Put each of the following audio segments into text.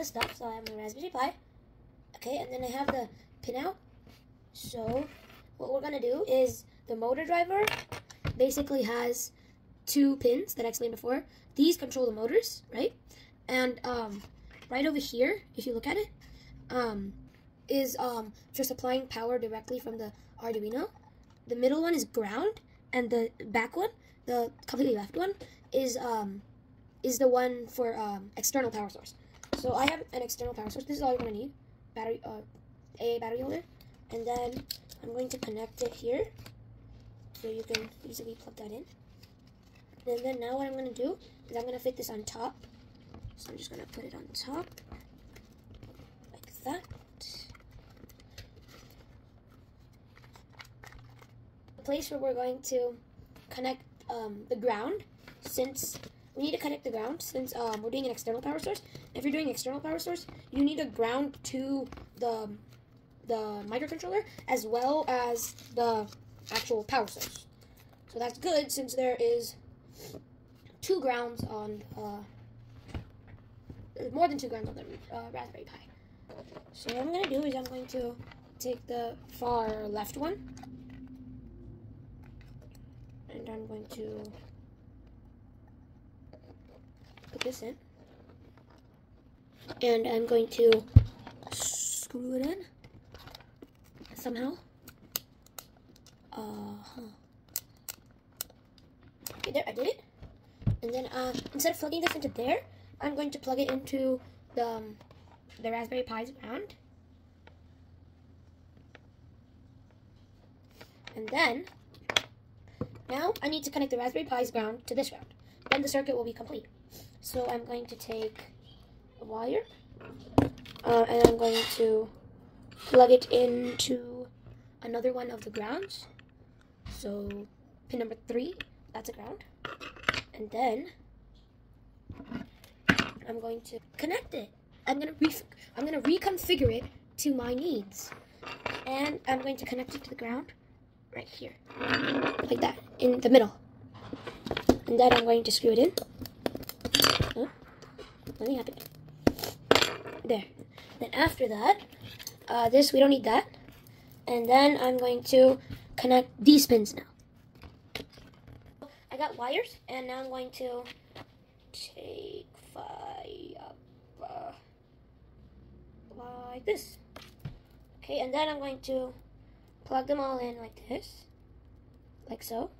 the stuff. So I have my Raspberry Pi. Okay, and then I have the pinout. So what we're gonna do is the motor driver basically has 2 pins that I explained before. These control the motors, right? And right over here, if you look at it, is just applying power directly from the Arduino. The middle one is ground, and the back one, the completely left one, is the one for external power source. So I have an external power source. This is all you're gonna need: battery, AA battery holder, and then I'm going to connect it here, so you can easily plug that in. And then now what I'm gonna do is I'm gonna fit this on top. So I'm just gonna put it on top, like that. The place where we're going to connect the ground, since we need to connect the ground since we're doing an external power source. If you're doing external power source, you need a ground to the microcontroller as well as the actual power source. So that's good since there is 2 grounds on there's more than 2 grounds on the Raspberry Pi. So what I'm going to do is I'm going to take the far left one, and I'm going to put this in, and I'm going to screw it in somehow. Okay, there, I did it. And then instead of plugging this into there, I'm going to plug it into the Raspberry Pi's ground. And then, now I need to connect the Raspberry Pi's ground to this ground. Then the circuit will be complete. So I'm going to take a wire, and I'm going to plug it into another one of the grounds. So pin number 3, that's a ground. And then I'm going to connect it. I'm gonna reconfigure it to my needs, and I'm going to connect it to the ground right here, like that, in the middle. And then I'm going to screw it in. Oh, nothing happened. There. Then after that, this we don't need that. And then I'm going to connect these pins now. I got wires, and now I'm going to take 5 like this. Okay, and then I'm going to plug them all in like this, like so.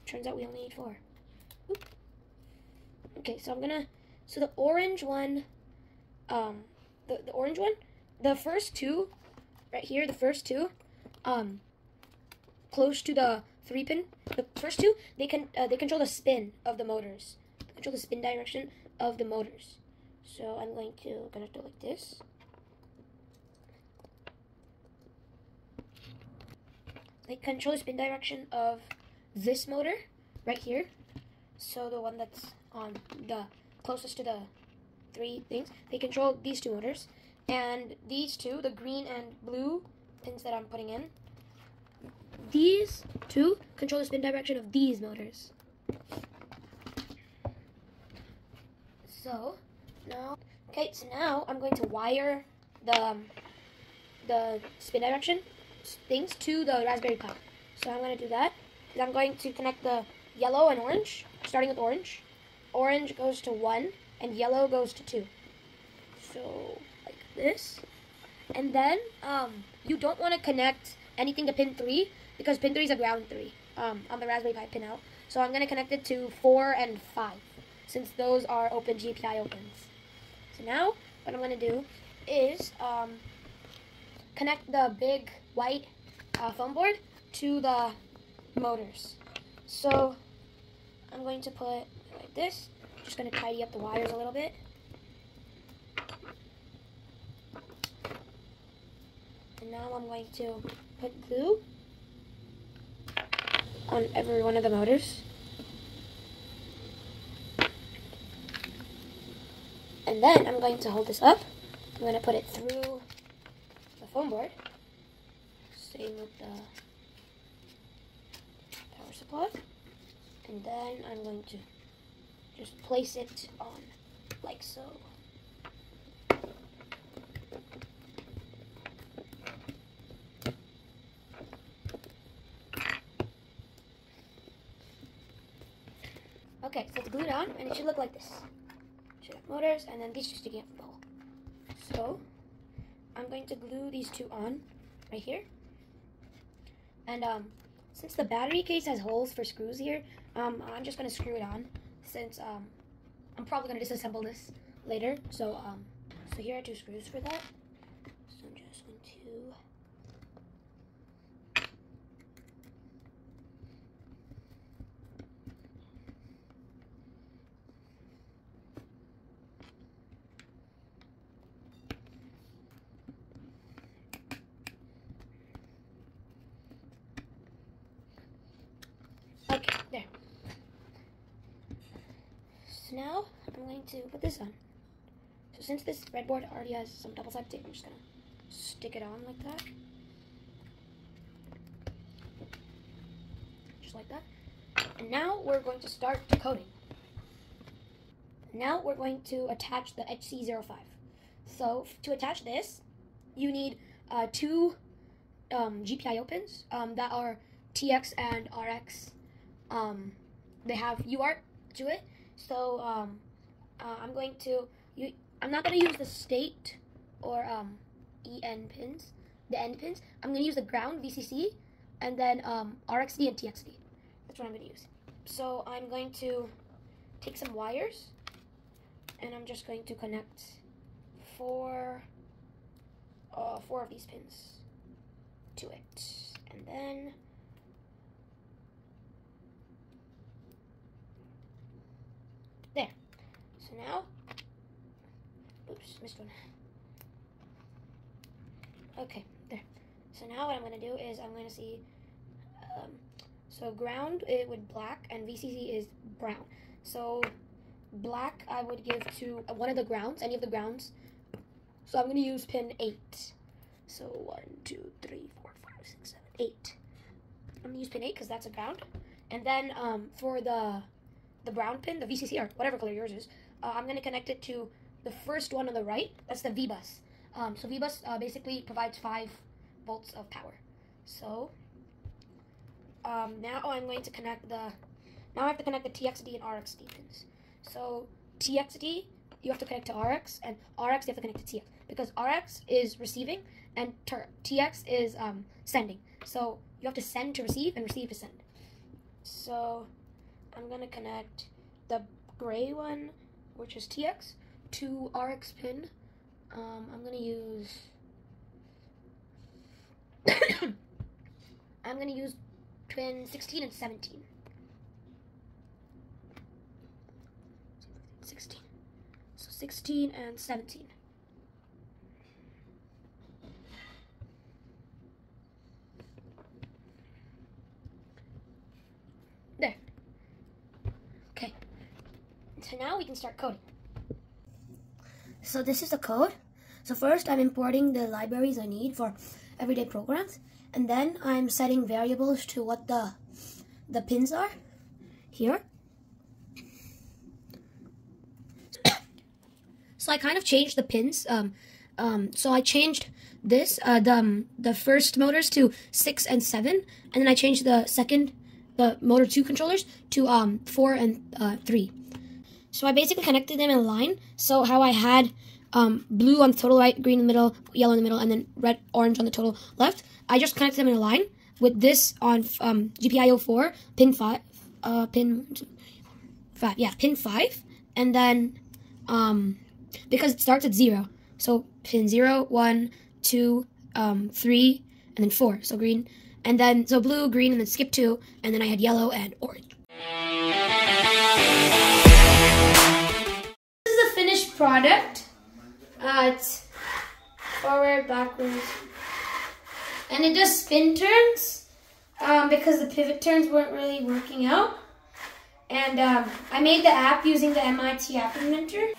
Turns out we only need 4. Oop. Okay, so so the orange one, the orange one, the first 2, right here, the first 2, close to the 3-pin, the first 2, they control the spin of the motors. They control the spin direction of the motors. So I'm going to connect it like this. They control the spin direction of this motor right here. So the one that's on the closest to the 3 things, they control these 2 motors. And these 2, the green and blue pins that I'm putting in, these 2 control the spin direction of these motors. So now I'm going to wire the spin direction things to the Raspberry Pi. So I'm going to do that. I'm going to connect the yellow and orange, starting with orange. Orange goes to 1, and yellow goes to 2. So like this. And then you don't want to connect anything to pin 3, because pin 3 is a ground 3 on the Raspberry Pi pinout. So I'm going to connect it to 4 and 5, since those are open GPI opens. So now what I'm going to do is connect the big white foam board to the motors. So I'm going to put it like this. Just going to tidy up the wires a little bit. And now I'm going to put glue on every one of the motors. And then I'm going to hold this up. I'm going to put it through the foam board. Same with the power supply. And then I'm going to just place it on like so. Okay, so it's glued on, and it should look like this. Should have motors, and then these are sticking out from the hole. So I'm going to glue these two on right here. And since the battery case has holes for screws here, I'm just going to screw it on, since I'm probably going to disassemble this later. So so here are two screws for that. So I'm just going to... Okay, there. So now I'm going to put this on. So since this breadboard already has some double-sided tape, I'm just going to stick it on like that. Just like that. And now we're going to start decoding. Now we're going to attach the HC05. So to attach this, you need two GPIO pins that are TX and RX. They have UART to it. So I'm not going to use the state or EN pins, the end pins. I'm going to use the ground VCC and then RXD and TXD. That's what I'm going to use. So I'm going to take some wires and I'm just going to connect four of these pins to it. And then there. So now, oops, missed one. Okay, there. So now what I'm going to do is I'm going to see, so ground it would black and VCC is brown. So black I would give to one of the grounds, any of the grounds. So I'm going to use pin 8. So 1, 2, 3, 4, 5, 6, 7, 8. I'm going to use pin 8 because that's a ground. And then for the brown pin, the VCC, or whatever color yours is, I'm going to connect it to the first one on the right. That's the V-bus. So V-bus basically provides 5 volts of power. So now I'm going to connect now I have to connect the TXD and RXD pins. So TXD you have to connect to RX, and RX you have to connect to TX, because RX is receiving and TX is sending. So you have to send to receive and receive to send. So I'm going to connect the gray one, which is TX, to RX pin. I'm going to use I'm going to use pin 16 and 17. 16. So 16 and 17. There. Okay. So now we can start coding. So this is the code. So first I'm importing the libraries I need for everyday programs, and then I'm setting variables to what the pins are here. So I kind of changed the pins. So I changed this, the first motors to 6 and 7, and then I changed the motor 2 controllers to 4 and 3. So I basically connected them in a line. So how I had blue on the total right, green in the middle, yellow in the middle, and then red, orange on the total left. I just connected them in a line with this on GPIO 4, pin 5, pin 5, yeah, pin 5, and then because it starts at 0, so pin 0, 1, 2, 3, and then 4, so green, and then so blue, green, and then skip 2, and then I had yellow and orange. This is the finished product. It's forward, backwards, and it does spin turns because the pivot turns weren't really working out. And I made the app using the MIT App Inventor.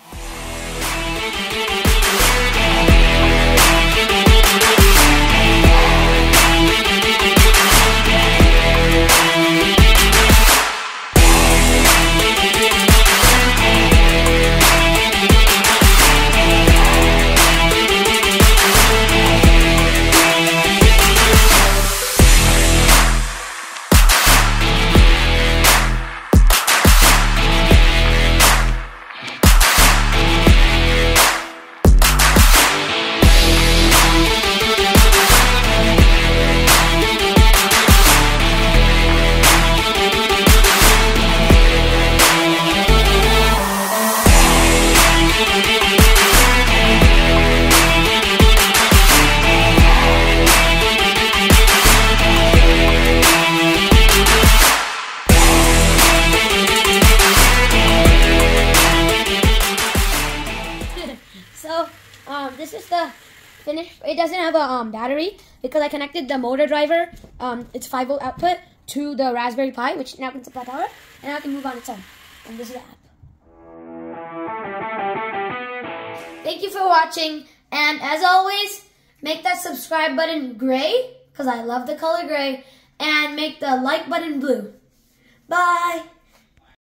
finished. It doesn't have a battery because I connected the motor driver, its 5-volt output, to the Raspberry Pi, which now can supply power, and now it can move on its own. And this is the app. Thank you for watching, and as always, make that subscribe button gray, because I love the color gray, and make the like button blue. Bye!